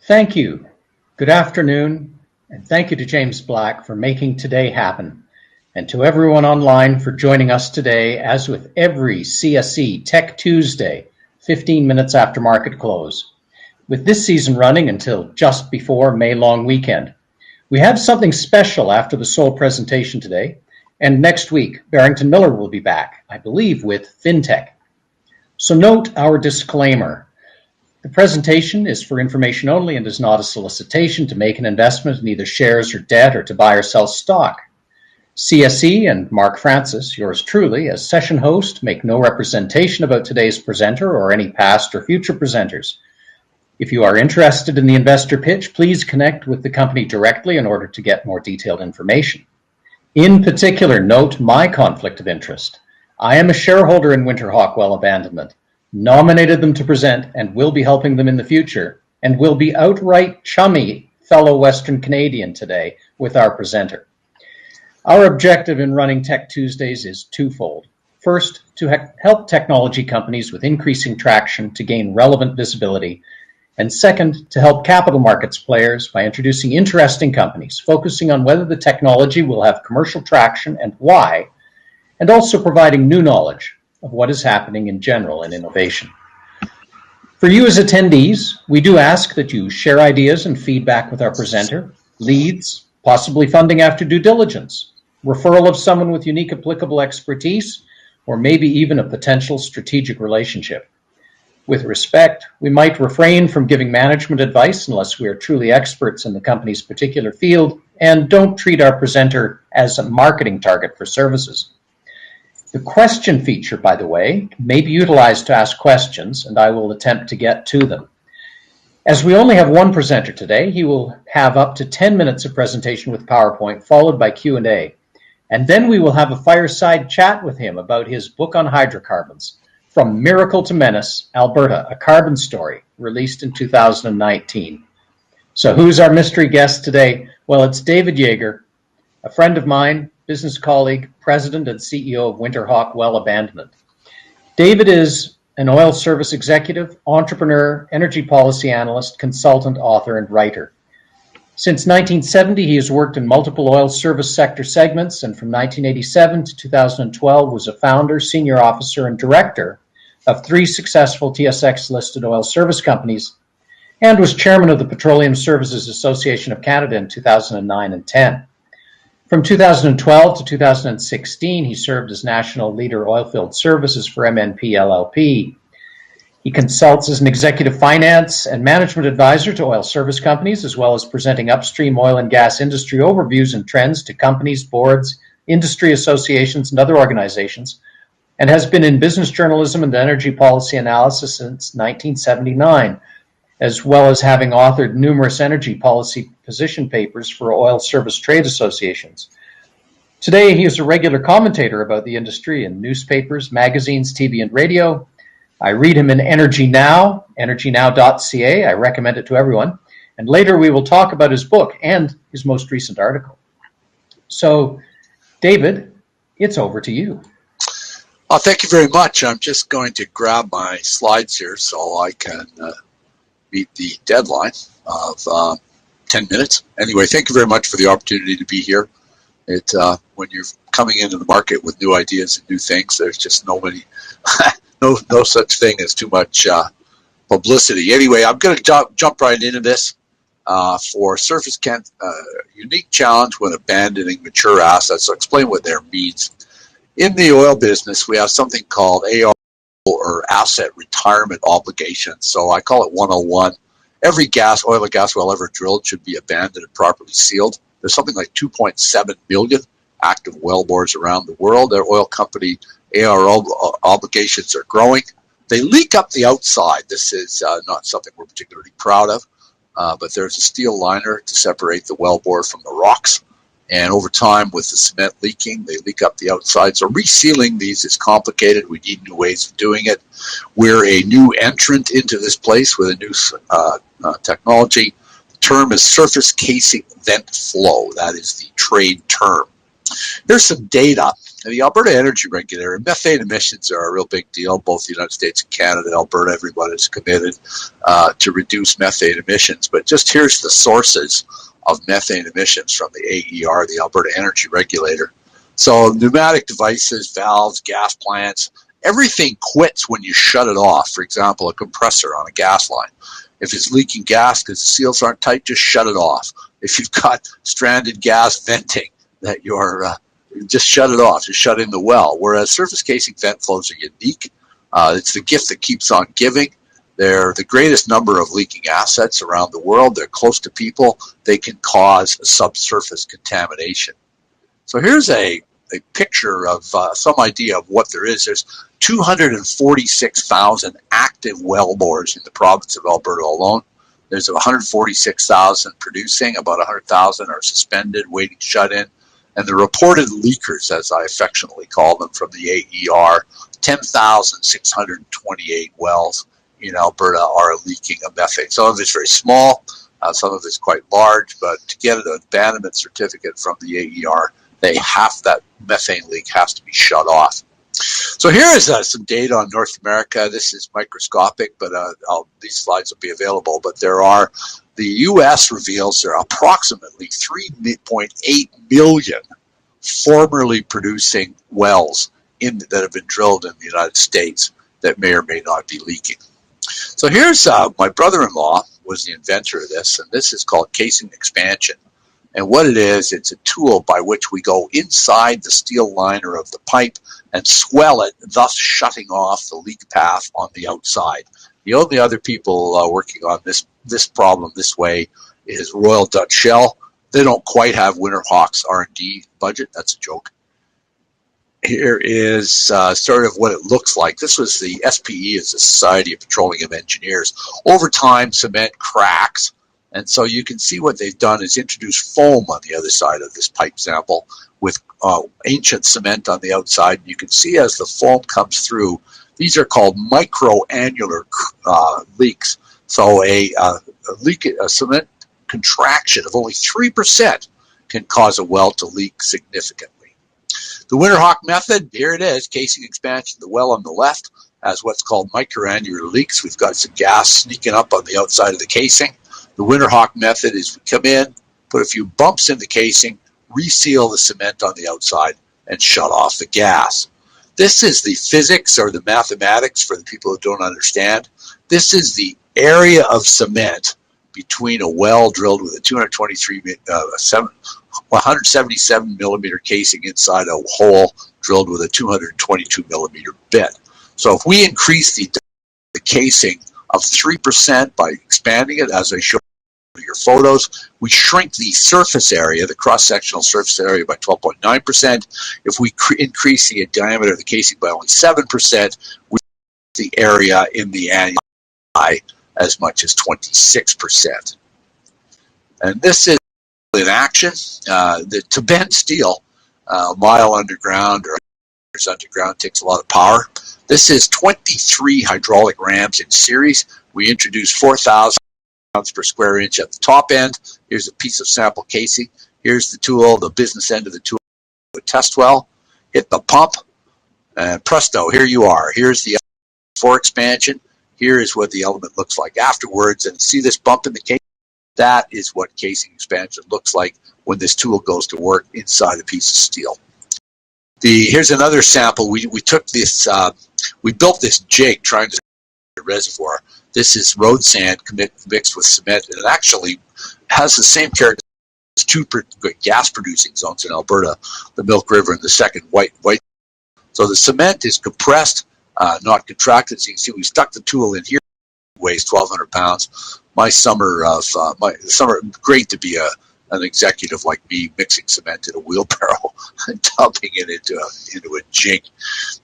Thank you. Good afternoon, and thank you to James Black for making today happen, and to everyone online for joining us today, as with every CSE Tech Tuesday, 15 minutes after market close. With this season running until just before May long weekend, we have something special after the sole presentation today, and next week, Barrington Miller will be back, I believe, with FinTech. So note our disclaimer. The presentation is for information only and is not a solicitation to make an investment in either shares or debt or to buy or sell stock. CSE and Mark Francis, yours truly, as session host, make no representation about today's presenter or any past or future presenters. If you are interested in the investor pitch, please connect with the company directly in order to get more detailed information. In particular, note my conflict of interest. I am a shareholder in Winterhawk Well Abandonment, nominated them to present and will be helping them in the future, and will be outright chummy fellow Western Canadian today with our presenter. Our objective in running Tech Tuesdays is twofold. First, to help technology companies with increasing traction to gain relevant visibility, and second, to help capital markets players by introducing interesting companies, focusing on whether the technology will have commercial traction and why, and also providing new knowledge of what is happening in general in innovation. For you as attendees, we do ask that you share ideas and feedback with our presenter, leads, possibly funding after due diligence, referral of someone with unique applicable expertise, or maybe even a potential strategic relationship. With respect, we might refrain from giving management advice unless we are truly experts in the company's particular field, and don't treat our presenter as a marketing target for services. The question feature, by the way, may be utilized to ask questions, and I will attempt to get to them. As we only have one presenter today, he will have up to 10 minutes of presentation with PowerPoint, followed by Q&A. And then we will have a fireside chat with him about his book on hydrocarbons, From Miracle to Menace, Alberta, a Carbon Story, released in 2019. So who's our mystery guest today? Well, it's David Yager, a friend of mine, business colleague, president and CEO of Winterhawk Well Abandonment. David is an oil service executive, entrepreneur, energy policy analyst, consultant, author, and writer. Since 1970, he has worked in multiple oil service sector segments, and from 1987 to 2012 was a founder, senior officer, and director of 3 successful TSX-listed oil service companies, and was chairman of the Petroleum Services Association of Canada in 2009 and 10. From 2012 to 2016, he served as National Leader Oilfield Services for MNP LLP. He consults as an executive finance and management advisor to oil service companies, as well as presenting upstream oil and gas industry overviews and trends to companies, boards, industry associations, and other organizations, and has been in business journalism and energy policy analysis since 1979. As well as having authored numerous energy policy position papers for oil service trade associations. Today, he is a regular commentator about the industry in newspapers, magazines, TV, and radio. I read him in Energy Now, energynow.ca. I recommend it to everyone. And later we will talk about his book and his most recent article. So, David, it's over to you. Thank you very much. I'm just going to grab my slides here so I can meet the deadline of 10 minutes. Anyway, thank you very much for the opportunity to be here. When you're coming into the market with new ideas and new things, there's just no such thing as too much publicity. Anyway, I'm going to jump right into this. For surface Kent, unique challenge when abandoning mature assets. I'll explain what that means. In the oil business, we have something called AR, or asset retirement obligations. So I call it 101. Every oil and gas well ever drilled should be abandoned and properly sealed. There's something like 2.7 million active wellbores around the world. Their oil company AR obligations are growing. They leak up the outside. This is not something we're particularly proud of, but there's a steel liner to separate the wellbore from the rocks. And over time, with the cement leaking, they leak up the outside. So resealing these is complicated. We need new ways of doing it. We're a new entrant into this place with a new technology. The term is surface casing vent flow. That is the trade term. Here's some data the Alberta Energy Regulator, methane emissions are a real big deal. Both the United States and Canada, Alberta, everyone is committed to reduce methane emissions. But just here's the sources of methane emissions from the AER, the Alberta Energy Regulator. So pneumatic devices, valves, gas plants, everything quits when you shut it off. For example, a compressor on a gas line. If it's leaking gas because the seals aren't tight, just shut it off. If you've got stranded gas venting that you're just shut it off, just shut in the well. Whereas surface casing vent flows are unique. It's the gift that keeps on giving. They're the greatest number of leaking assets around the world. They're close to people. They can cause subsurface contamination. So here's a picture of some idea of what there is. There's 246,000 active well bores in the province of Alberta alone. There's 146,000 producing, about 100,000 are suspended, waiting shut in. And the reported leakers, as I affectionately call them, from the AER, 10,628 wells in Alberta are leaking a methane. Some of it's very small, some of it's quite large, but to get an abandonment certificate from the AER, that methane leak has to be shut off. So here is some data on North America. This is microscopic, but these slides will be available. But the U.S. reveals there are approximately 3.8 million formerly producing wells that have been drilled in the United States that may or may not be leaking. So here's my brother-in-law was the inventor of this, and this is called casing expansion. And what it is, it's a tool by which we go inside the steel liner of the pipe and swell it, thus shutting off the leak path on the outside. The only other people working on this problem this way is Royal Dutch Shell. They don't quite have Winterhawk's R&D budget. That's a joke. Here is sort of what it looks like. This was the SPE, is the Society of Petroleum Engineers. Over time, cement cracks. And so you can see what they've done is introduce foam on the other side of this pipe sample with ancient cement on the outside. You can see as the foam comes through, these are called microannular leaks. So a cement contraction of only 3% can cause a well to leak significantly. The Winterhawk method, here it is, casing expansion. The well on the left has what's called microannular leaks. We've got some gas sneaking up on the outside of the casing. The Winterhawk method is we come in, put a few bumps in the casing, reseal the cement on the outside, and shut off the gas. This is the physics or the mathematics for the people who don't understand. This is the area of cement between a well drilled with a 177 millimeter casing inside a hole drilled with a 222 millimeter bit. So if we increase the casing of 3% by expanding it, as I showed in your photos, we shrink the surface area, the cross-sectional surface area, by 12.9%. If we increase the diameter of the casing by only 7%, we increase the area in the annual by as much as 26%. And this is in action. To bend steel, a mile underground or underground takes a lot of power. This is 23 hydraulic rams in series. We introduced 4,000 pounds per square inch at the top end. Here's a piece of sample casing. Here's the tool, the business end of the tool, the test well. Hit the pump, and presto, here you are. Here's the for expansion. Here is what the element looks like afterwards. And see this bump in the casing? That is what casing expansion looks like when this tool goes to work inside a piece of steel. Here's another sample. We took this, we built this jig trying to a reservoir. This is road sand mixed with cement, and it actually has the same characteristics as two gas-producing zones in Alberta, the Milk River and the second White. So the cement is compressed, not contracted. So you can see we stuck the tool in here. It weighs 1,200 pounds. Great to be an executive like me mixing cement in a wheelbarrow and dumping it into a jig.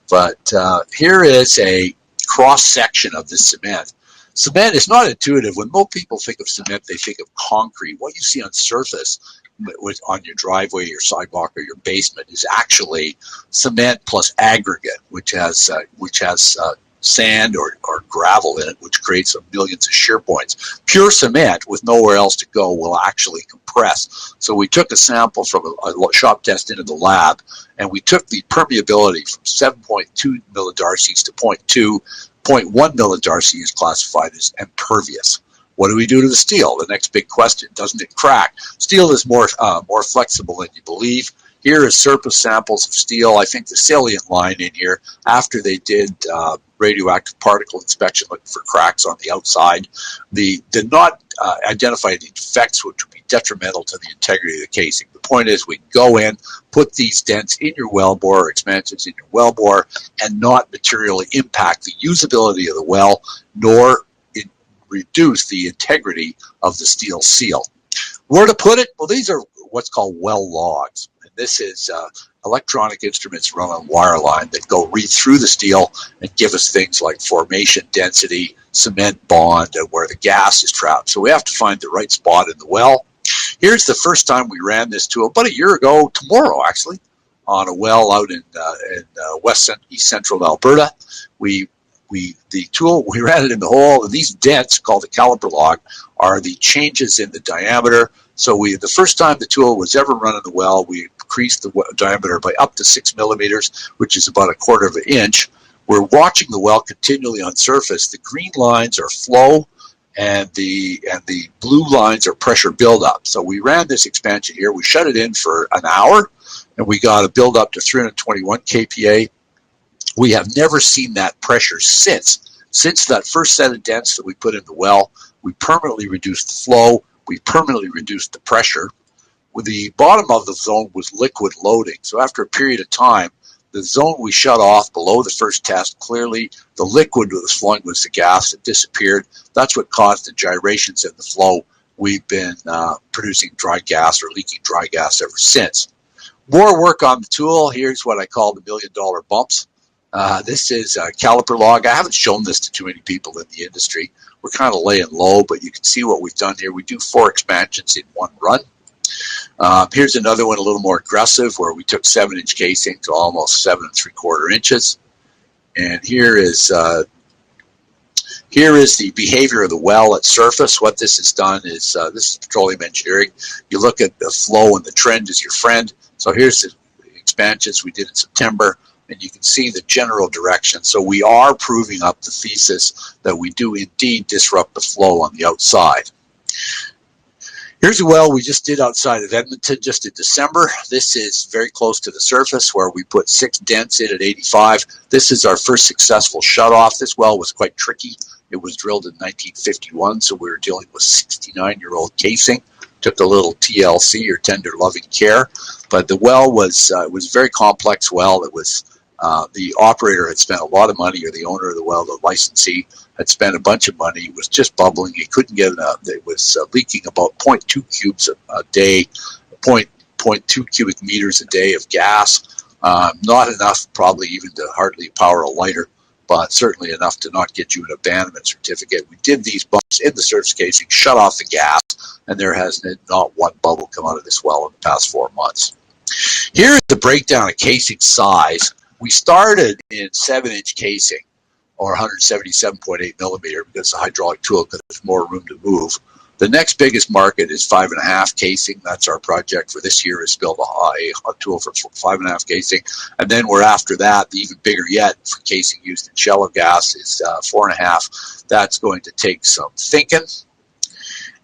But here is a cross-section of the cement. Cement is not intuitive. When most people think of cement, they think of concrete. What you see on surface on your driveway, your sidewalk, or your basement is actually cement plus aggregate, which has sand or gravel in it, which creates millions of shear points. Pure cement with nowhere else to go will actually compress compress. So we took a sample from a shop test into the lab, and we took the permeability from 7.2 millidarcies to 0.1 millidarcy is classified as impervious. What do we do to the steel? The next big question, doesn't it crack? Steel is more flexible than you believe. Here is surface samples of steel. I think the salient line in here, after they did radioactive particle inspection looking for cracks on the outside, they did not identify any defects which would be detrimental to the integrity of the casing. The point is we go in, put these dents in your wellbore or expansions in your wellbore and not materially impact the usability of the well, nor reduce the integrity of the steel seal. Where to put it? Well, these are what's called well logs. And this is electronic instruments run on wireline that go read through the steel and give us things like formation density, cement bond, and where the gas is trapped. So we have to find the right spot in the well. Here's the first time we ran this tool, about a year ago tomorrow actually, on a well out in east central Alberta. The tool, we ran it in the hole, and these dents, called the caliper log, are the changes in the diameter. So the first time the tool was ever run in the well, we increased the diameter by up to 6 millimeters, which is about 1/4 of an inch. We're watching the well continually on surface. The green lines are flow, and the blue lines are pressure buildup. So we ran this expansion here. We shut it in for an hour, and we got a buildup to 321 kPa. We have never seen that pressure since. Since that first set of dents that we put in the well, we permanently reduced the flow, we permanently reduced the pressure. With the bottom of the zone was liquid loading. So after a period of time, the zone we shut off below the first test, clearly the liquid that was flowing was the gas that disappeared. That's what caused the gyrations in the flow. We've been producing dry gas or leaking dry gas ever since. More work on the tool. Here's what I call the $1 million bumps. This is a caliper log. I haven't shown this to too many people in the industry. We're kind of laying low, but you can see what we've done here. We do 4 expansions in one run. Here's another one a little more aggressive where we took 7-inch casing to almost 7 3/4 inches. And here is the behavior of the well at surface. What this has done is, this is petroleum engineering. You look at the flow and the trend is your friend. So here's the expansions we did in September, and you can see the general direction. So we are proving up the thesis that we do indeed disrupt the flow on the outside. Here's a well we just did outside of Edmonton just in December. This is very close to the surface where we put 6 dents in at 85. This is our first successful shutoff. This well was quite tricky. It was drilled in 1951, so we were dealing with 69-year-old casing. Took a little TLC, or tender loving care, but the well was a very complex well. It was the operator had spent a lot of money, or the owner of the well, the licensee, had spent a bunch of money. It was just bubbling. He couldn't get enough. It was leaking about 0.2 cubes a day, 0.2 cubic meters a day of gas. Not enough, probably even to hardly power a lighter, but certainly enough to not get you an abandonment certificate. We did these bumps in the surface casing, shut off the gas, and there has not one bubble come out of this well in the past 4 months. Here's the breakdown of casing size. We started in 7-inch casing, or 177.8 millimeter, because the hydraulic tool, because there's more room to move. The next biggest market is 5.5 casing. That's our project for this year, is to build a tool for 5.5 casing. And then we're after that, the even bigger yet for casing used in shallow gas is 4.5. That's going to take some thinking.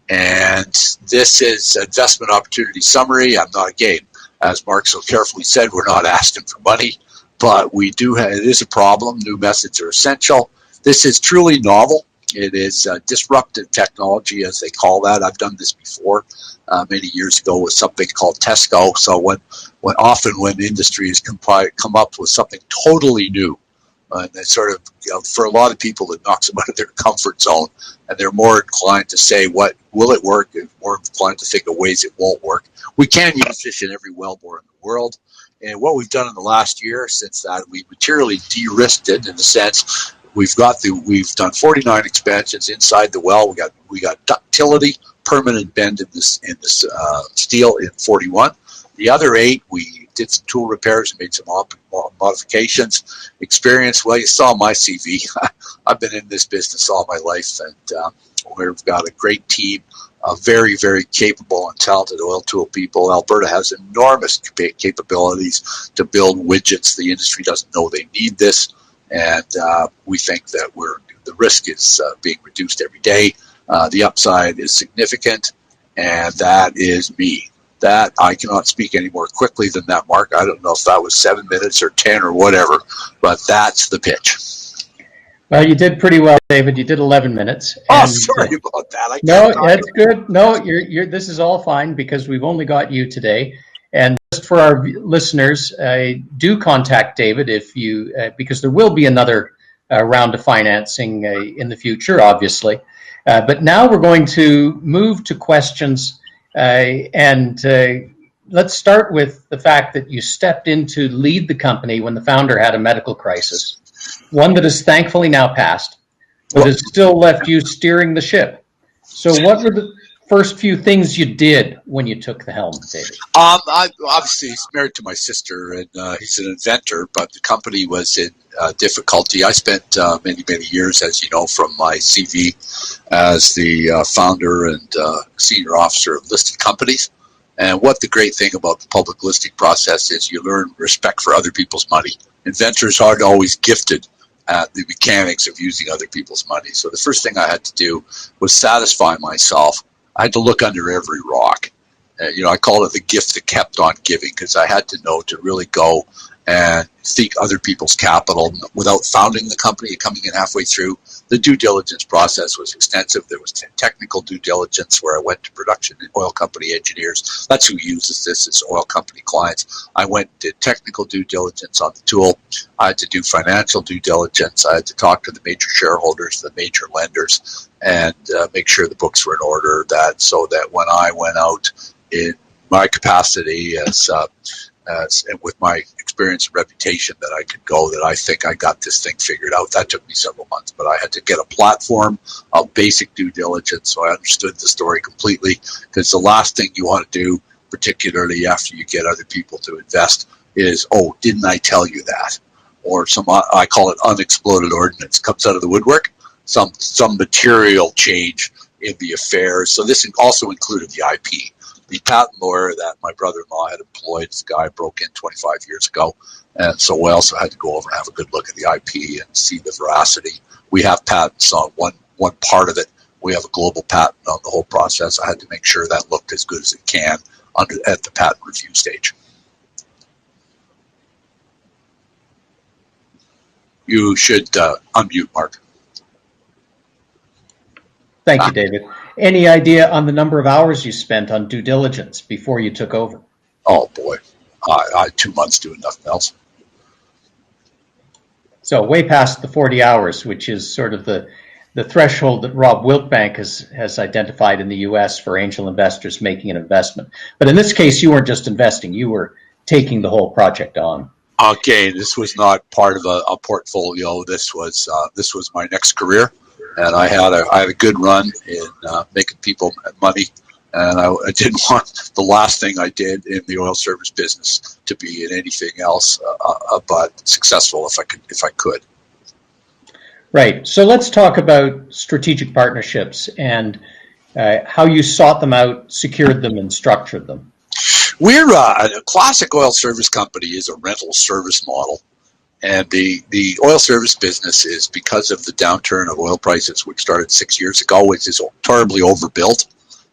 And this is investment opportunity summary. I'm not, again, as Mark so carefully said, we're not asking for money, but we do have, it is a problem. New methods are essential. This is truly novel. It is disruptive technology, as they call that. I've done this before many years ago with something called Tesco. So when industry has come up with something totally new, and it sort of, for a lot of people, it knocks them out of their comfort zone, and they're more inclined to say, "What will it work?" and more inclined to think of ways it won't work. We can use this in every wellbore in the world, and what we've done in the last year since that, we materially de-risked it in the sense we've done 49 expansions inside the well. We got ductility, permanent bend in this steel in 41. The other 8, we did some tool repairs and made some modifications. Experience, well, you saw my CV. I've been in this business all my life, and we've got a great team very, very capable and talented oil tool people. Alberta has enormous capabilities to build widgets. The industry doesn't know they need this, and we think that the risk is being reduced every day. The upside is significant, and that is me. That I cannot speak any more quickly than that, Mark. I don't know if that was 7 minutes or 10 or whatever, but that's the pitch. Well, you did pretty well, David. You did 11 minutes. Oh, sorry about that. No, that's good. No, this is all fine because we've only got you today. And just for our listeners, do contact David if you because there will be another round of financing in the future, obviously. But now we're going to move to questions, and let's start with the fact that you stepped in to lead the company when the founder had a medical crisis. One that is thankfully now passed, but has still left you steering the ship. So what were the first few things you did when you took the helm, David? Obviously, he's married to my sister, and he's an inventor, but the company was in difficulty. I spent many, many years, as you know, from my CV as the founder and senior officer of listed companies. And what the great thing about the public listing process is you learn respect for other people's money. Inventors aren't always gifted at the mechanics of using other people's money. So the first thing I had to do was satisfy myself. I had to look under every rock. I call it the gift that kept on giving, because I had to know to really go and seek other people's capital without founding the company and coming in halfway through. The due diligence process was extensive. There was technical due diligence where I went to production and oil company engineers. That's who uses this, is oil company clients. I went and did technical due diligence on the tool. I had to do financial due diligence. I had to talk to the major shareholders, the major lenders, and make sure the books were in order, so that when I went out in my capacity as with my experience and reputation, that I could go, that I think I got this thing figured out. That took me several months, but I had to get a platform of basic due diligence so I understood the story completely, because the last thing you want to do, particularly after you get other people to invest, is, oh, didn't I tell you that? Or I call it unexploded ordnance, comes out of the woodwork, some material change in the affairs. So this also included the IP. The patent lawyer that my brother-in-law had employed, this guy broke in 25 years ago, and so we also had to go over and have a good look at the IP and see the veracity. We have patents on one part of it. We have a global patent on the whole process. I had to make sure that looked as good as it can at the patent review stage. You should unmute, Mark. Thank you, David. Any idea on the number of hours you spent on due diligence before you took over? Oh, boy. I had 2 months doing nothing else. So way past the 40 hours, which is sort of the threshold that Rob Wiltbank has identified in the U.S. for angel investors making an investment. But in this case, you weren't just investing. You were taking the whole project on. Okay, this was not part of a portfolio. This was my next career. And I had a good run in making people money, and I didn't want the last thing I did in the oil service business to be in anything else but successful if I could. Right. So let's talk about strategic partnerships and how you sought them out, secured them, and structured them. We're a classic oil service company is a rental service model. And the oil service business is, because of the downturn of oil prices, which started 6 years ago, which is terribly overbuilt.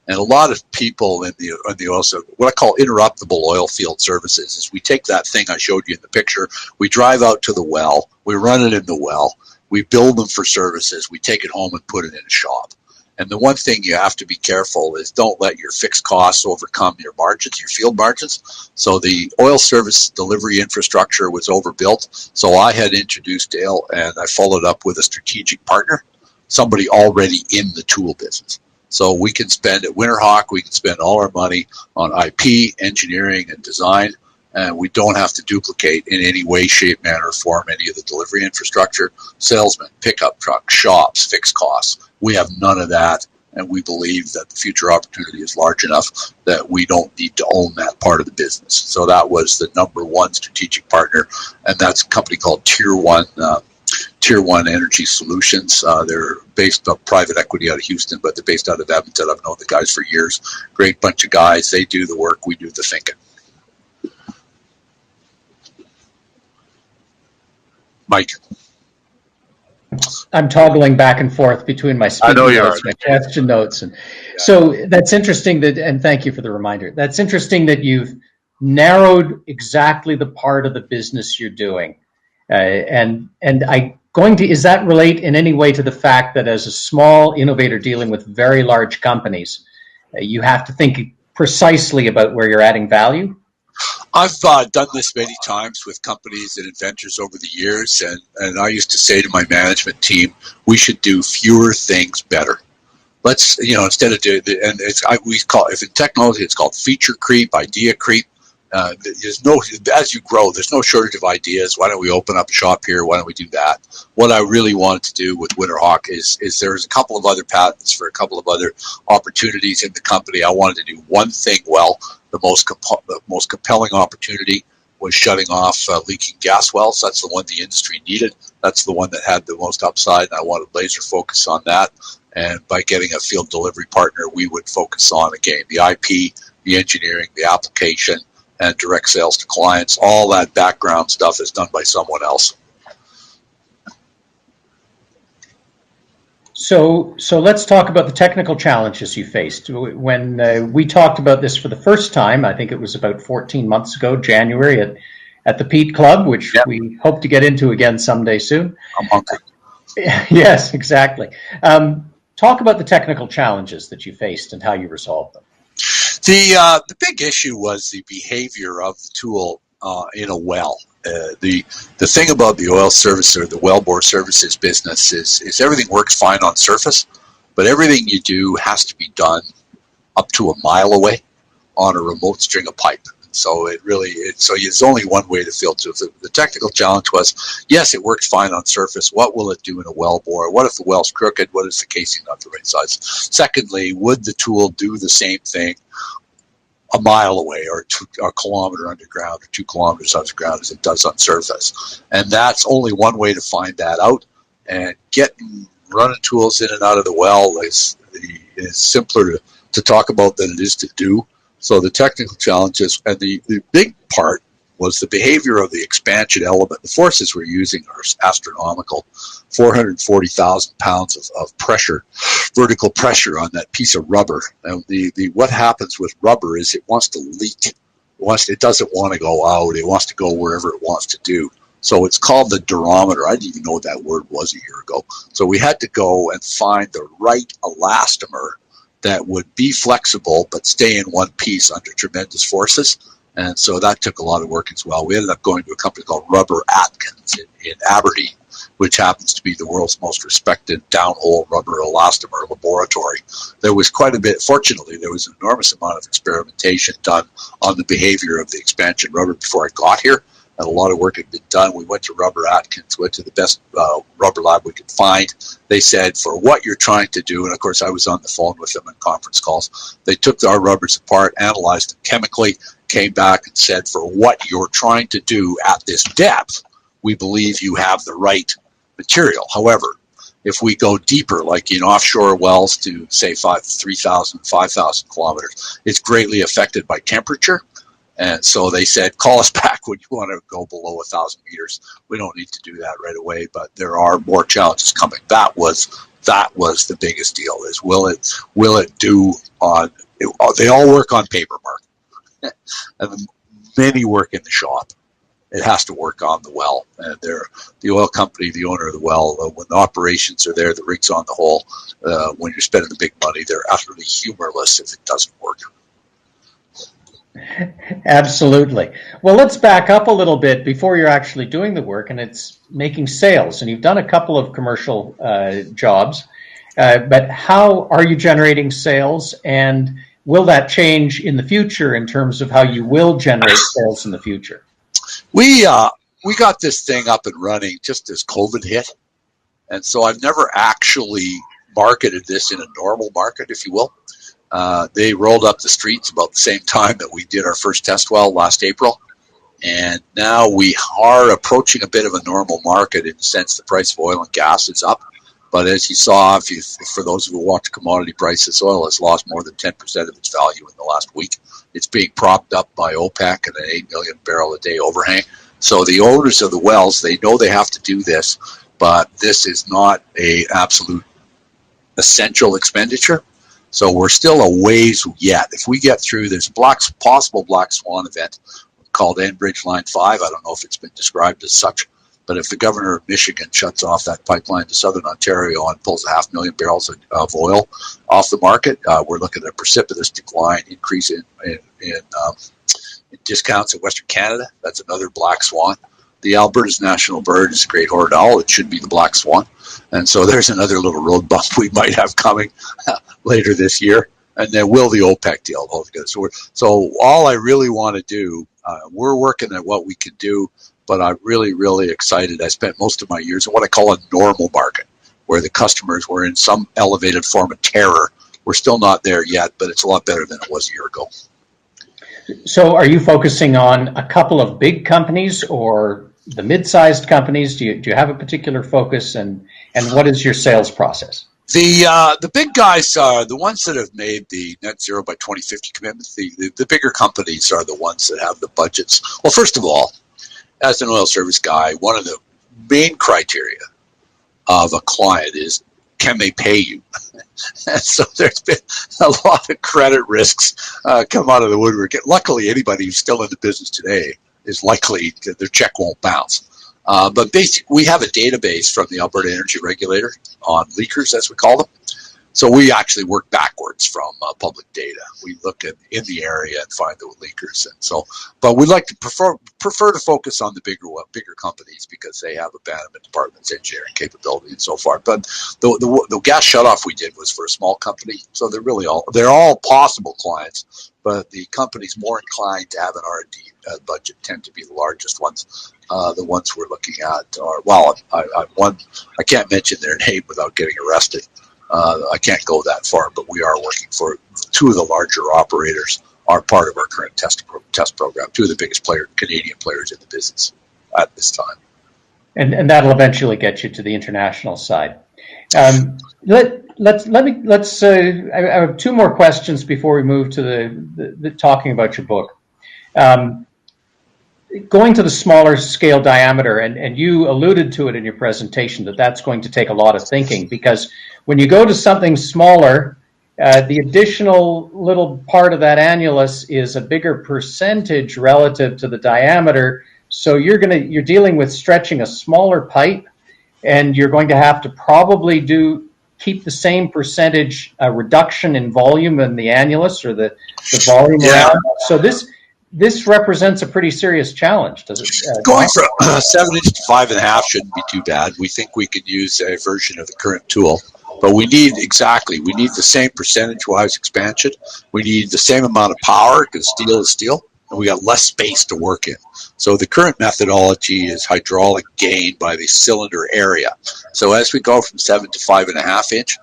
And a lot of people in the oil service, what I call interruptible oil field services, is we take that thing I showed you in the picture, we drive out to the well, we run it in the well, we build them for services, we take it home and put it in a shop. And the one thing you have to be careful is don't let your fixed costs overcome your margins, your field margins. So the oil service delivery infrastructure was overbuilt. So I had introduced Dale, and I followed up with a strategic partner, somebody already in the tool business. So we can spend at Winterhawk, we can spend all our money on IP, engineering, and design, and we don't have to duplicate in any way, shape, manner, or form any of the delivery infrastructure, salesmen, pickup trucks, shops, fixed costs. We have none of that, and we believe that the future opportunity is large enough that we don't need to own that part of the business. So that was the number one strategic partner, and that's a company called Tier 1 tier one energy solutions. They're based on private equity out of Houston, but they're based out of Edmonton. I've known the guys for years. Great bunch of guys. They do the work. We do the thinking. Mike. I'm toggling back and forth between my speaking notes, my question notes, and so that's interesting that. And thank you for the reminder. That's interesting that you've narrowed exactly the part of the business you're doing, and is that relate in any way to the fact that as a small innovator dealing with very large companies, you have to think precisely about where you're adding value? I've done this many times with companies and inventors over the years, and I used to say to my management team, we should do fewer things better. Let's, instead of doing, and we call, if in technology, it's called feature creep, idea creep. There's no, as you grow, there's no shortage of ideas. Why don't we open up a shop here? Why don't we do that? What I really wanted to do with Winterhawk is there's a couple of other patents for a couple of other opportunities in the company. I wanted to do one thing well. The most compelling opportunity was shutting off leaking gas wells. That's the one the industry needed. That's the one that had the most upside, and I wanted laser focus on that. And by getting a field delivery partner, we would focus on, again, the IP, the engineering, the application, and direct sales to clients. All that background stuff is done by someone else. So let's talk about the technical challenges you faced. When we talked about this for the first time, I think it was about 14 months ago, January, at the Pete Club, which we hope to get into again someday soon. I'm hungry. Yes, exactly. Talk about the technical challenges that you faced and how you resolved them. The big issue was the behavior of the tool in a well. The thing about the oil service or the wellbore services business is everything works fine on surface, but everything you do has to be done up to a mile away on a remote string of pipe. So there's only one way to filter. The technical challenge was, yes, it works fine on surface. What will it do in a wellbore? What if the well's crooked? What is the casing not the right size? Secondly, would the tool do the same thing a mile away or a kilometer underground or 2 kilometers underground as it does on surface? And that's only one way to find that out. And running tools in and out of the well is simpler to talk about than it is to do. So the technical challenges, and the big part was the behavior of the expansion element. The forces we're using are astronomical. 440,000 pounds of pressure, vertical pressure on that piece of rubber. And what happens with rubber is it wants to leak. It doesn't want to go out. It wants to go wherever it wants to do. So it's called the durometer. I didn't even know what that word was a year ago. So we had to go and find the right elastomer that would be flexible but stay in one piece under tremendous forces. And so that took a lot of work as well. We ended up going to a company called Rubber Atkins in Aberdeen, which happens to be the world's most respected downhole rubber elastomer laboratory. There was quite a bit, fortunately, there was an enormous amount of experimentation done on the behavior of the expansion rubber before I got here. And a lot of work had been done. We went to Rubber Atkins, went to the best rubber lab we could find. They said, for what you're trying to do, and of course I was on the phone with them in conference calls, they took our rubbers apart, analyzed them chemically, came back and said, for what you're trying to do at this depth, we believe you have the right material. However, if we go deeper, like in offshore wells to say 3,000, 5,000 kilometers, it's greatly affected by temperature. And so they said, call us back when you want to go below 1,000 meters. We don't need to do that right away, but there are more challenges coming. That was the biggest deal, is will it do on, they all work on paper, Mark. And many work in the shop. It has to work on the well. And the oil company, the owner of the well, when the operations are there, the rig's on the hole, when you're spending the big money, they're utterly humorless if it doesn't work. Absolutely. Well, let's back up a little bit before you're actually doing the work, and it's making sales. And you've done a couple of commercial jobs, but how are you generating sales, and will that change in the future in terms of how you will generate sales in the future? We got this thing up and running just as COVID hit, and so I've never actually marketed this in a normal market, if you will. They rolled up the streets about the same time that we did our first test well last April, And now we are approaching a bit of a normal market in the sense the price of oil and gas is up. But as you saw, for those who watch commodity prices, oil has lost more than 10% of its value in the last week. It's being propped up by OPEC and an 8 million barrel a day overhang. So the owners of the wells, they know they have to do this, but this is not a absolute essential expenditure. So we're still a ways yet. If we get through, there's a possible black swan event called Enbridge Line 5. I don't know if it's been described as such. But if the governor of Michigan shuts off that pipeline to southern Ontario and pulls 500,000 barrels of oil off the market, we're looking at a precipitous decline, increase in discounts in Western Canada. That's another black swan. The Alberta's national bird is a great horned owl. It should be the black swan. And so there's another little road bump we might have coming later this year. And then will the OPEC deal hold together? So all I really want to do, we're working at what we can do. But I'm really, really excited. I spent most of my years in what I call a normal market, where the customers were in some elevated form of terror. We're still not there yet, but it's a lot better than it was a year ago. So are you focusing on a couple of big companies or the mid-sized companies? Do you have a particular focus, and what is your sales process? The big guys are the ones that have made the net zero by 2050 commitment. The bigger companies are the ones that have the budgets. Well, first of all, as an oil service guy, one of the main criteria of a client is, can they pay you? And so there's been a lot of credit risks come out of the woodwork. Luckily, anybody who's still in the business today is likely that their check won't bounce. But basically, we have a database from the Alberta Energy Regulator on leakers, as we call them. So we actually work backwards from public data. We look in the area and find the leakers, and so. But we like to prefer to focus on the bigger companies because they have abandonment departments, engineering capability, and so forth. But the gas shutoff we did was for a small company, so they're all possible clients. But the companies more inclined to have an R&D budget tend to be the largest ones. The ones we're looking at are, well, I can't mention their name without getting arrested. I can't go that far, but we are working for two of the larger operators are part of our current test program, two of the biggest Canadian players in the business at this time. And that'll eventually get you to the international side. I have two more questions before we move to the talking about your book. Going to the smaller scale diameter, and you alluded to it in your presentation, that's going to take a lot of thinking, because when you go to something smaller, the additional little part of that annulus is a bigger percentage relative to the diameter. So you're dealing with stretching a smaller pipe, and you're going to have to probably keep the same percentage reduction in volume in the annulus or the volume around. So this represents a pretty serious challenge, does it? Going from 7 inch to 5.5 shouldn't be too bad. We think we could use a version of the current tool, but we need the same percentage-wise expansion. We need the same amount of power because steel is steel, and we got less space to work in. So the current methodology is hydraulic gain by the cylinder area. So as we go from 7 to 5.5 inch,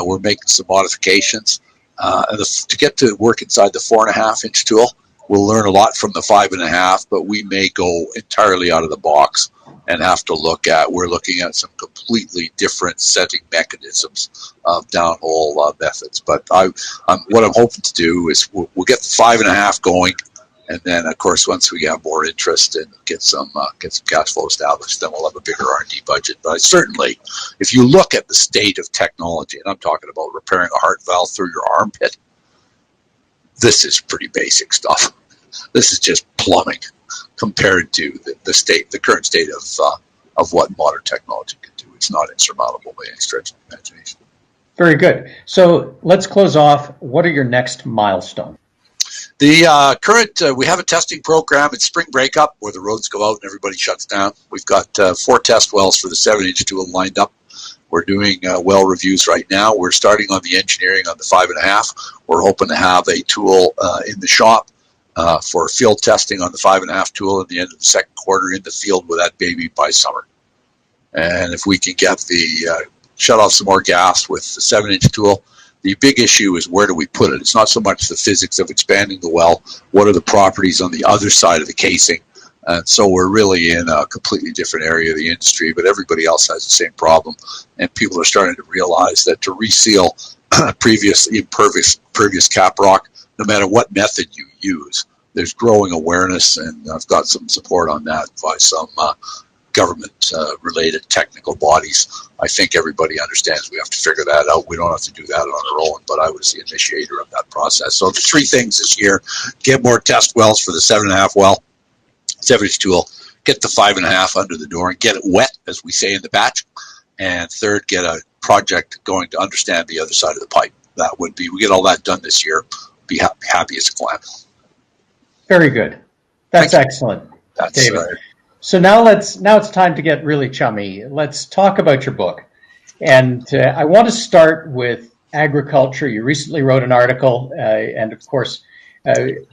we're making some modifications. To get to work inside the 4.5 inch tool, we'll learn a lot from the 5.5, but we may go entirely out of the box and have to we're looking at some completely different setting mechanisms of downhole methods. But what I'm hoping to do is we'll get the 5.5 going, and then of course once we have more interest and get some cash flow established, then we'll have a bigger R&D budget. But certainly, if you look at the state of technology, and I'm talking about repairing a heart valve through your armpit, this is pretty basic stuff. This is just plumbing compared to the current state of what modern technology can do. It's not insurmountable by any stretch of the imagination. Very good. So let's close off. What are your next milestones? The current, we have a testing program. It's spring breakup where the roads go out and everybody shuts down. We've got 4 test wells for the 7-inch tool lined up. We're doing well reviews right now. We're starting on the engineering on the 5.5. We're hoping to have a tool in the shop for field testing on the 5.5 tool at the end of the second quarter in the field with that baby by summer. And if we can get shut off some more gas with the 7-inch tool, the big issue is where do we put it? It's not so much the physics of expanding the well. What are the properties on the other side of the casing And so we're really in a completely different area of the industry, but everybody else has the same problem. And people are starting to realize that to reseal previous impervious cap rock, no matter what method you use, there's growing awareness, and I've got some support on that by some government-related technical bodies. I think everybody understands we have to figure that out. We don't have to do that on our own, but I was the initiator of that process. So the three things this year: get more test wells for the 7.5 well, 72 tool, get the 5.5 under the door and get it wet, as we say in the batch. And third, get a project going to understand the other side of the pipe. That would be, we get all that done this year, be happy as a clam. Very good. That's excellent, David. So now it's time to get really chummy. Let's talk about your book. And I want to start with agriculture. You recently wrote an article, and of course,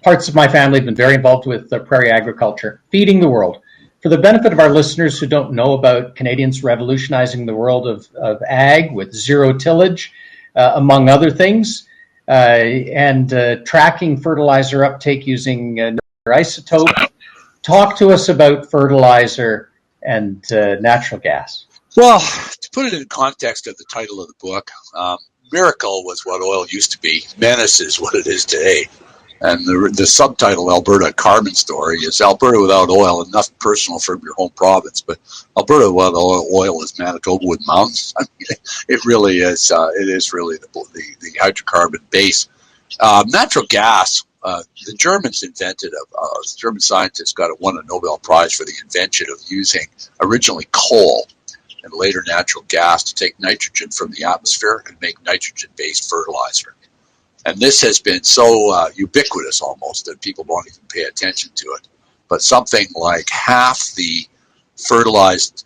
parts of my family have been very involved with prairie agriculture, feeding the world. For the benefit of our listeners who don't know about Canadians revolutionizing the world of ag with zero tillage, among other things, and tracking fertilizer uptake using isotope, talk to us about fertilizer and natural gas. Well, to put it in context of the title of the book, miracle was what oil used to be. Menace is what it is today. And the subtitle, Alberta Carbon Story, is Alberta without oil, and nothing personal from your home province, but Alberta without oil is Manitoba with mountains. I mean, it really is. It is really the hydrocarbon base. Natural gas. The Germans invented German scientists won a Nobel Prize for the invention of using originally coal and later natural gas to take nitrogen from the atmosphere and make nitrogen-based fertilizer. And this has been so ubiquitous almost that people don't even pay attention to it. But something like half the fertilized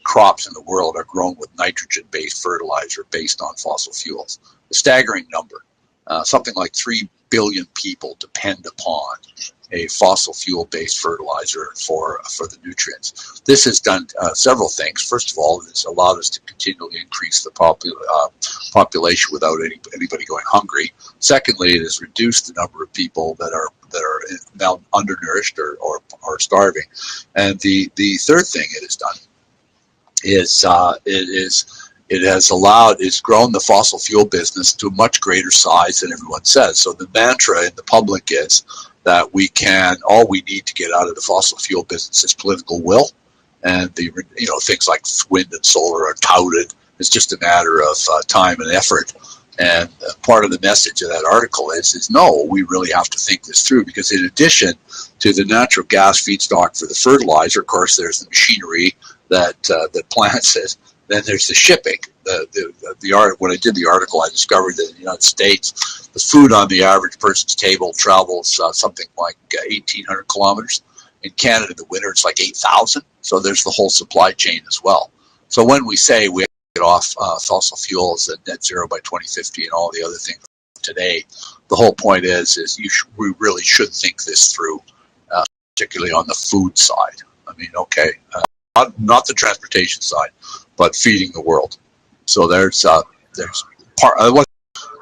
crops in the world are grown with nitrogen-based fertilizer based on fossil fuels. A staggering number. Something like 3 billion people depend upon a fossil fuel-based fertilizer for the nutrients. This has done several things. First of all, it's allowed us to continually increase the population without anybody going hungry. Secondly, it has reduced the number of people that are now undernourished or starving. And the third thing it has done is it's grown the fossil fuel business to a much greater size than everyone says. So the mantra in the public is that all we need to get out of the fossil fuel business is political will, and things like wind and solar are touted. It's just a matter of time and effort. And part of the message of that article is no, we really have to think this through, because in addition to the natural gas feedstock for the fertilizer, of course, there's the machinery that plants it. Then there's the shipping. When I did the article, I discovered that in the United States, the food on the average person's table travels something like 1,800 kilometers. In Canada, in the winter, it's like 8,000. So there's the whole supply chain as well. So when we say we have to get off fossil fuels and net zero by 2050 and all the other things today, the whole point is we really should think this through, particularly on the food side. I mean, okay, not the transportation side, but feeding the world. So there's part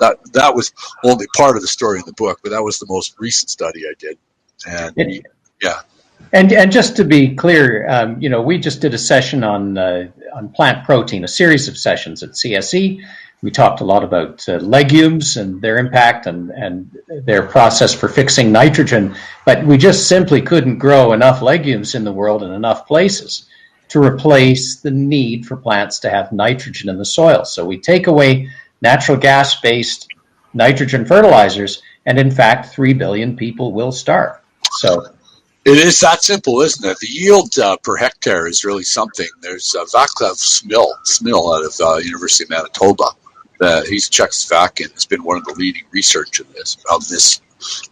that was only part of the story in the book, but that was the most recent study I did. And yeah. And just to be clear, we just did a session on plant protein, a series of sessions at CSE. We talked a lot about legumes and their impact and their process for fixing nitrogen, but we just simply couldn't grow enough legumes in the world in enough places to replace the need for plants to have nitrogen in the soil. So we take away natural gas-based nitrogen fertilizers, and in fact, 3 billion people will starve. So it is that simple, isn't it? The yield per hectare is really something. There's Vaclav Smil out of University of Manitoba. He's Czechoslovakian. Has been one of the leading researchers of this.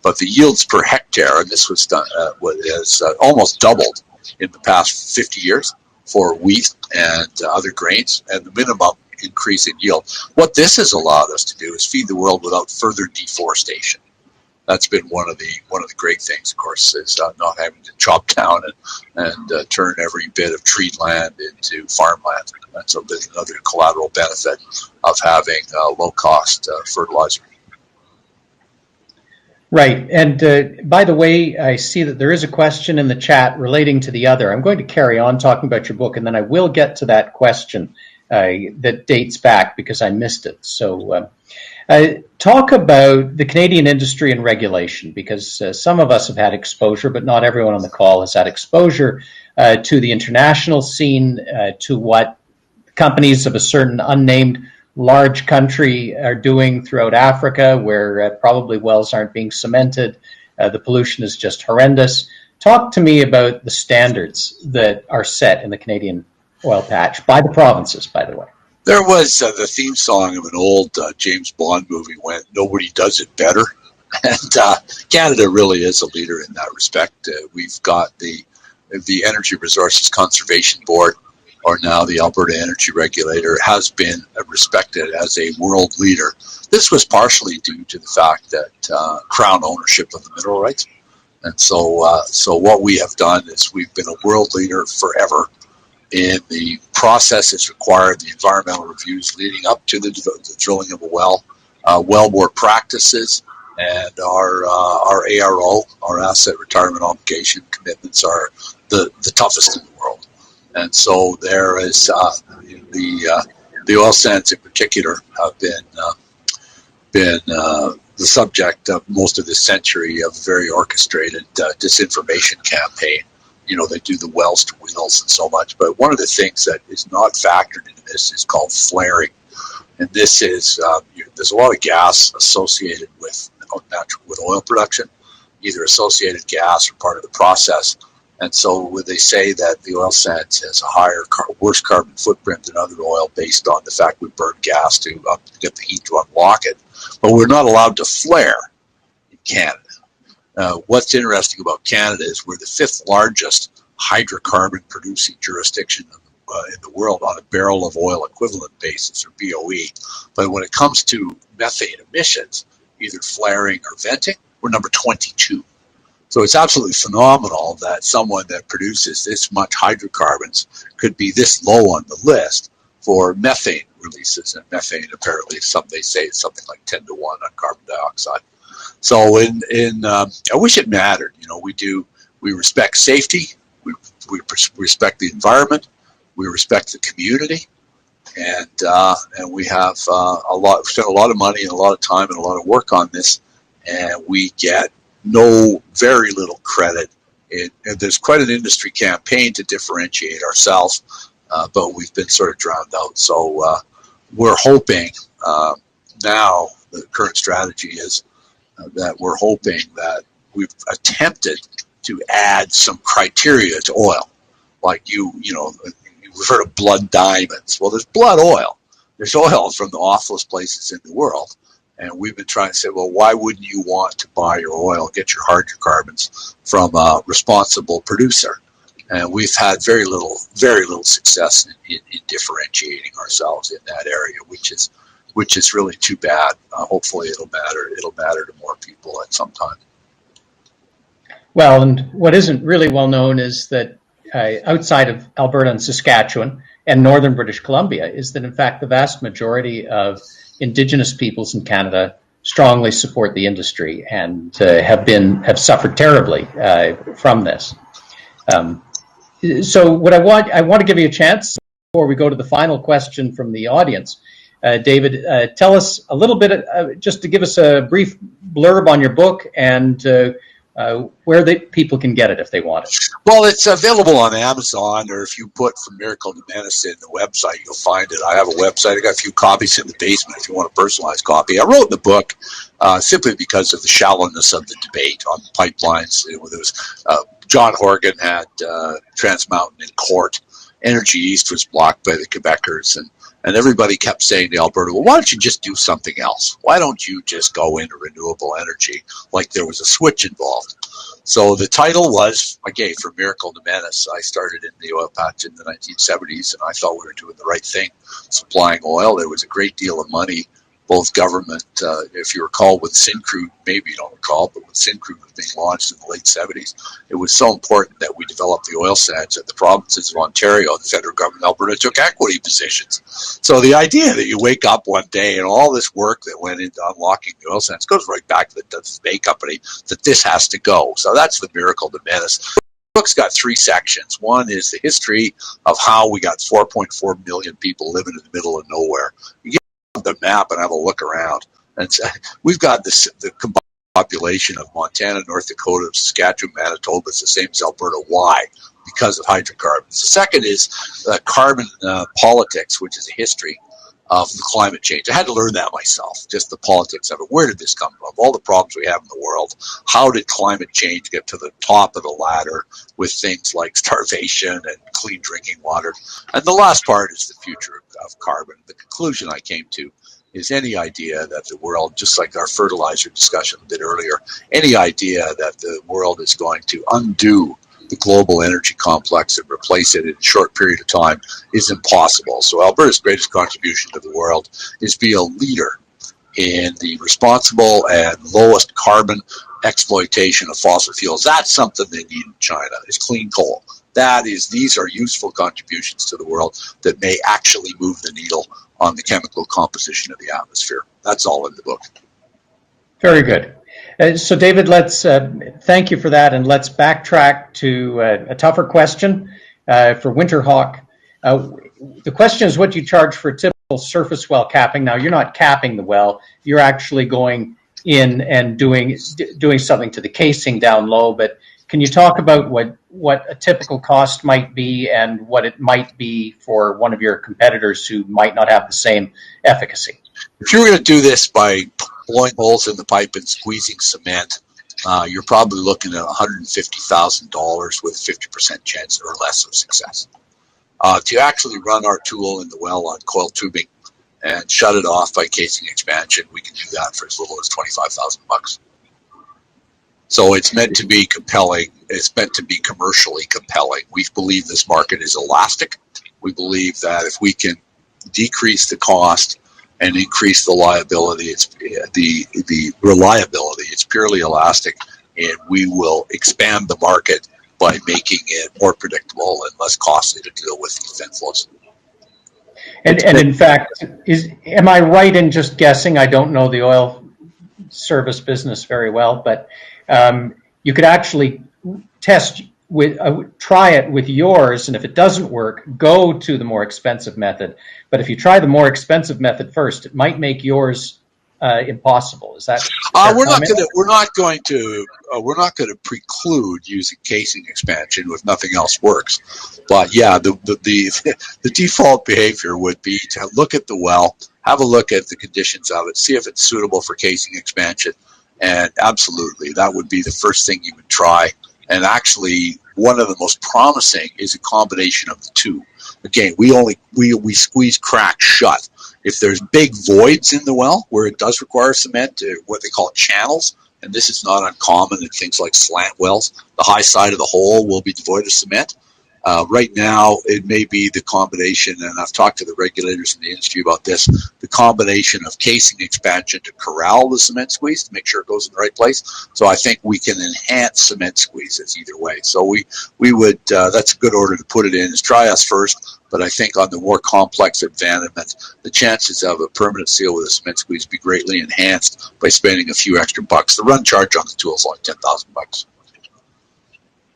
But the yields per hectare, and this was done, has almost doubled in the past 50 years for wheat and other grains, and the minimum increase in yield. What this has allowed us to do is feed the world without further deforestation. That's been one of the great things, of course, is not having to chop down and turn every bit of treed land into farmland. That's another collateral benefit of having low-cost fertilizer. Right. And by the way, I see that there is a question in the chat relating to the other. I'm going to carry on talking about your book, and then I will get to that question that dates back because I missed it. So talk about the Canadian industry and regulation, because some of us have had exposure, but not everyone on the call has had exposure to the international scene, to what companies of a certain unnamed large country are doing throughout Africa, where probably wells aren't being cemented. The pollution is just horrendous. Talk to me about the standards that are set in the Canadian oil patch by the provinces, by the way. There was the theme song of an old James Bond movie went, "Nobody does it better." And Canada really is a leader in that respect. We've got the Energy Resources Conservation Board, or now the Alberta Energy Regulator, has been respected as a world leader. This was partially due to the fact that Crown ownership of the mineral rights. And so what we have done is we've been a world leader forever in the processes required, the environmental reviews leading up to the drilling of a well, wellbore practices, and our ARO, our asset retirement obligation commitments, are the toughest in the world. And so there is the oil sands in particular have been the subject of most of this century of a very orchestrated disinformation campaign. You know, they do the wells to wheels and so much, but one of the things that is not factored into this is called flaring. And this is, there's a lot of gas associated with oil production, either associated gas or part of the process. And so when they say that the oil sands has a higher, worse carbon footprint than other oil based on the fact we burn gas to get the heat to unlock it, but we're not allowed to flare in Canada. What's interesting about Canada is we're the fifth largest hydrocarbon producing jurisdiction in the world on a barrel of oil equivalent basis, or BOE. But when it comes to methane emissions, either flaring or venting, we're number 22. So it's absolutely phenomenal that someone that produces this much hydrocarbons could be this low on the list for methane releases. And methane, apparently, they say it's something like 10 to 1 on carbon dioxide. So I wish it mattered. You know, we respect safety, we respect the environment, we respect the community, and we have we spent a lot of money and a lot of time and a lot of work on this, and we get very little credit. And there's quite an industry campaign to differentiate ourselves, but we've been sort of drowned out. So we're hoping now the current strategy is that we're hoping that we've attempted to add some criteria to oil. Like you know, we've heard of blood diamonds. Well, there's blood oil. There's oil from the awfulest places in the world. And we've been trying to say, well, why wouldn't you want to buy your oil, get your hydrocarbons from a responsible producer? And we've had very little success in differentiating ourselves in that area, which is really too bad. Hopefully it'll matter to more people at some time. Well, and what isn't really well known is that outside of Alberta and Saskatchewan and northern British Columbia is that, in fact, the vast majority of Indigenous peoples in Canada strongly support the industry and have suffered terribly from this. So what I want to give you a chance before we go to the final question from the audience. David, tell us a little bit, just to give us a brief blurb on your book and where people can get it if they want it. Well, it's available on Amazon, or if you put "From Miracle to Menace" in the website, you'll find it. I have a website. I got a few copies in the basement if you want a personalized copy. I wrote the book simply because of the shallowness of the debate on pipelines. There was John Horgan had Trans Mountain in court. Energy East was blocked by the Quebecers, and everybody kept saying to Alberta, well, why don't you just do something else? Why don't you just go into renewable energy, like there was a switch involved? So the title was, again, From Miracle to Menace. I started in the oil patch in the 1970s, and I thought we were doing the right thing, supplying oil. There was a great deal of money both government, if you recall, with Syncrude, maybe you don't recall, but when Syncrude was being launched in the late 70s, it was so important that we developed the oil sands that the provinces of Ontario and the federal government of Alberta took equity positions. So the idea that you wake up one day and all this work that went into unlocking the oil sands goes right back to the Bay Company, that this has to go. So that's the miracle to Menace. The book's got 3 sections. One is the history of how we got 4.4 million people living in the middle of nowhere. You get the map and have a look around. And we've got the combined population of Montana, North Dakota, Saskatchewan, Manitoba. It's the same as Alberta. Why? Because of hydrocarbons. The second is carbon politics, which is a history of the climate change. I had to learn that myself, just the politics of it. Where did this come from? All the problems we have in the world. How did climate change get to the top of the ladder with things like starvation and clean drinking water? And the last part is the future of carbon. The conclusion I came to is any idea that the world, just like our fertilizer discussion did earlier, any idea that the world is going to undo the global energy complex and replace it in a short period of time is impossible. So Alberta's greatest contribution to the world is be a leader in the responsible and lowest carbon exploitation of fossil fuels. That's something they need in China, is clean coal. These are useful contributions to the world that may actually move the needle on the chemical composition of the atmosphere. That's all in the book. Very good. So David, let's thank you for that, and let's backtrack to a tougher question for Winterhawk. The question is what you charge for typical surface well capping. Now, you're not capping the well, you're actually going in and doing something to the casing down low, but can you talk about what a typical cost might be and what it might be for one of your competitors who might not have the same efficacy? If you were going to do this by blowing holes in the pipe and squeezing cement, you're probably looking at $150,000 with a 50% chance or less of success. To actually run our tool in the well on coiled tubing and shut it off by casing expansion, we can do that for as little as $25,000. So it's meant to be compelling. It's meant to be commercially compelling. We believe this market is elastic. We believe that if we can decrease the cost and increase the liability, it's the reliability. It's purely elastic, and we will expand the market by making it more predictable and less costly to deal with these vent flows. And in fact, am I right in just guessing? I don't know the oil service business very well, but you could actually try it with yours, and if it doesn't work, go to the more expensive method. But if you try the more expensive method first, it might make yours impossible. Is that? We're not going to preclude using casing expansion if nothing else works. But yeah, the default behavior would be to look at the well, have a look at the conditions of it, see if it's suitable for casing expansion, and absolutely, that would be the first thing you would try. And actually, one of the most promising is a combination of the two. Again, we squeeze cracks shut. If there's big voids in the well where it does require cement, what they call channels, and this is not uncommon in things like slant wells, the high side of the hole will be devoid of cement. Right now, it may be the combination, and I've talked to the regulators in the industry about this, the combination of casing expansion to corral the cement squeeze to make sure it goes in the right place. So I think we can enhance cement squeezes either way. So we would, that's a good order to put it in, is try us first. But I think on the more complex abandonment, the chances of a permanent seal with a cement squeeze be greatly enhanced by spending a few extra bucks. The run charge on the tool is like $10,000.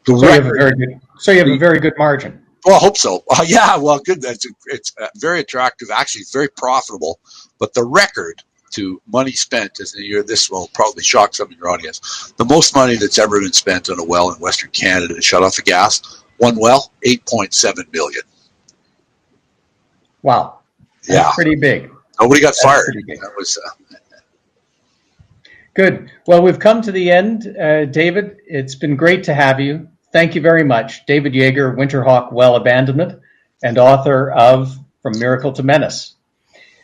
So you have a very good margin. Well, I hope so. Yeah, well, good. It's very attractive. Actually, it's very profitable. But the record to money spent is in the year, this will probably shock some of your audience. The most money that's ever been spent on a well in Western Canada to shut off the gas, one well, $8.7 million. Wow. That's pretty big. Nobody got fired. That was good. Well, we've come to the end. David, it's been great to have you. Thank you very much. David Yager, Winterhawk Well Abandonment, and author of From Miracle to Menace.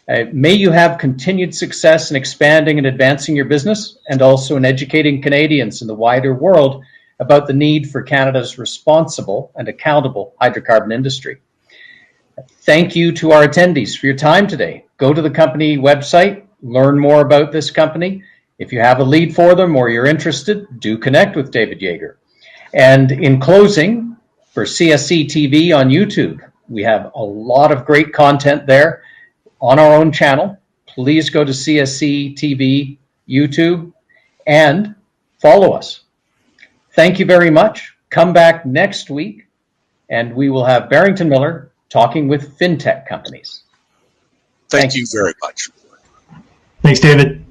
May you have continued success in expanding and advancing your business, and also in educating Canadians in the wider world about the need for Canada's responsible and accountable hydrocarbon industry. Thank you to our attendees for your time today. Go to the company website learn more about this company. If you have a lead for them or you're interested, do connect with David Yager. And in closing, for CSE TV on YouTube, we have a lot of great content there on our own channel. Please go to CSE TV YouTube and follow us. Thank you very much. Come back next week, and we will have Barrington Miller talking with fintech companies. Thank you very much. Thanks, David.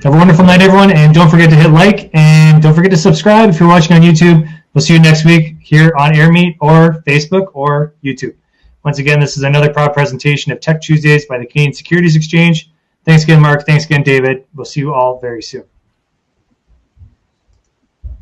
Have a wonderful night, everyone, and don't forget to hit like, and don't forget to subscribe if you're watching on YouTube. We'll see you next week here on AirMeet or Facebook or YouTube. Once again, this is another proud presentation of Tech Tuesdays by the Canadian Securities Exchange. Thanks again, Mark. Thanks again, David. We'll see you all very soon.